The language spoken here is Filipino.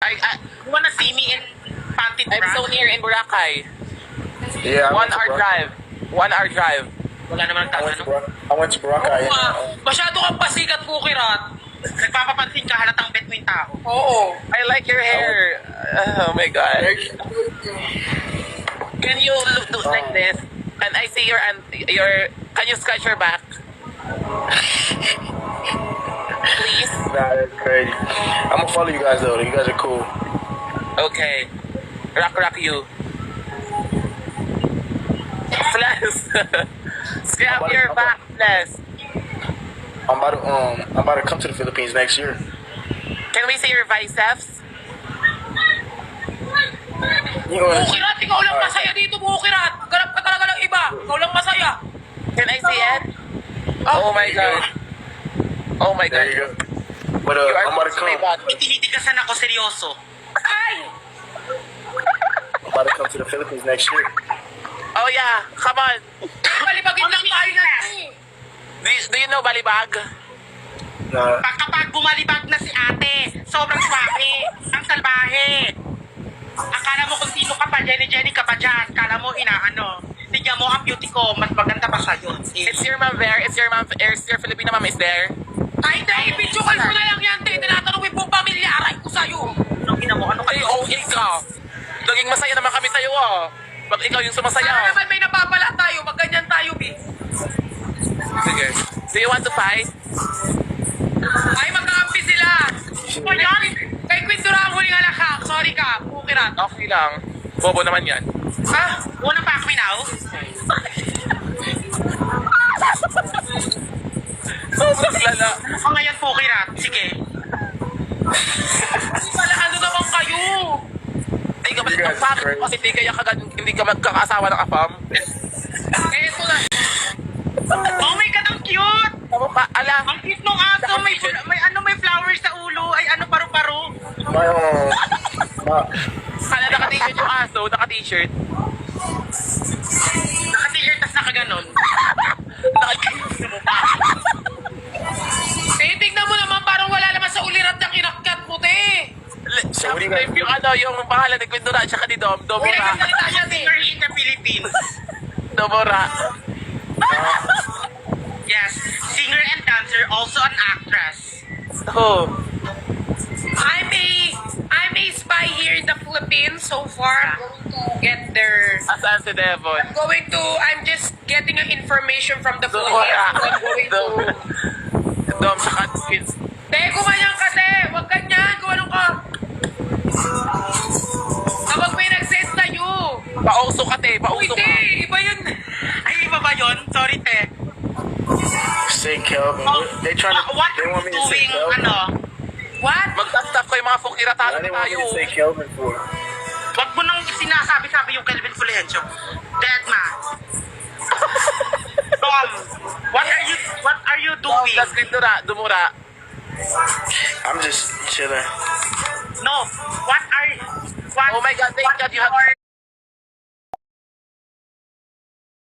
You wanna see me in Panty I'm so near in Boracay. Yeah, I 1 went to hour Boracay. drive. 1 hour drive. Wala naman ang tanong. I went to Boracay. Masyado kang pasikat po, Kirat. Nagpapapansin ka halatang bet mo yung tao. Oo. I like your hair. Oh my God. Can you do like this? And I see can you scratch your back? Please? Nah, that's crazy. I'm gonna follow you guys though. You guys are cool. Okay. Rock you. Flash. Scrap your back, Flash. I'm about to come to the Philippines next year. Can we see your biceps? You know, Kirat, ikaw lang masaya dito, Kirat. Ganap ka talaga ng iba. Ikaw lang masaya. Can I see it? Oh my God. Oh my there God. you go. But You are I'm about to my come. body. Tinitigasan ako, seryoso. Ay! I'm about to come to the Philippines next year. Oh yeah, come on. Balibagin lang tayo na. Do you know Balibag? Nah, Kapag bumalibag na si ate, sobrang swabe. Ang salbahe. Akala mo kung sino ka pa, Jenny ka pa dyan. Akala mo inaano. Tignan mo ang beauty ko, mas maganda pa sa'yo. Is your mom there? Is your Filipino mom is there? Ay, hindi, video call ko na lang yan, te. Tinatanong mo yung buong pamilya, aray ko sa'yo. Anong ina mo? Ano Ay, kayo? oh, ikaw. Laging masaya naman kami sa'yo, oh. Ba't ikaw yung Sana sumasaya? naman may napapala tayo, magganyan tayo, bi. Sige. Do you want to fight? Ay, magkakampi sila. O yan, kay Queen Dura ang huling alakak. Sorry ka, Bukirat. Okay lang. Bobo naman yan. Ha? Una pa ako minaw? Sobrang lala. O ngayon, Bukirat. Sige. Wala, ano naman kayo? Ay, kapag ang pangit mo kasi hindi ka magkakasawa ng apam. Eh, ito na. Oh my God, ang cute! Tama pa, ala. Ang cute nung aso. May flowers sa ulo. Ay, ano, paru-paro. my Kala naka-t-shirt yung aso, naka-t-shirt. Naka-t-shirt, tas nakaganon. Eh, tignan mo naman, parang wala naman sa ulirat ng inakyat mo, te. So what do you guys do? Yung pangalan ni Quindura at saka ni Dom, Domora. Pinagsalita niya, singer in the Philippines. Domora. Yes, singer and dancer, also an actress. Oh. I'm a spy here in the Philippines so far. I'm going to get their... Asan si Devon? I'm just getting information from the Philippines. Domora. So I'm going to... Dom, saka kids. Te, kumanyan ka, te! Huwag ganyan! Kung ano ka! Kapag may nag-send sa'yo! Pauso ka, te. Uy, Pauso te! ka. Iba yun! Ay, iba ba yun? Sorry, te. Say Kelvin. They What they are want you me to say doing, Kelvin. ano? What? Magtap-tap ko yung mga fukiratahan Why na they want me tayo. to say Kelvin for? Wag mo nang sinasabi-sabi yung Kelvin Fulgencio. Dead na. Tom, what are you Dom, doing? that's Quindura, Dumura. I'm just chilling. No, what Oh my God, thank God you have...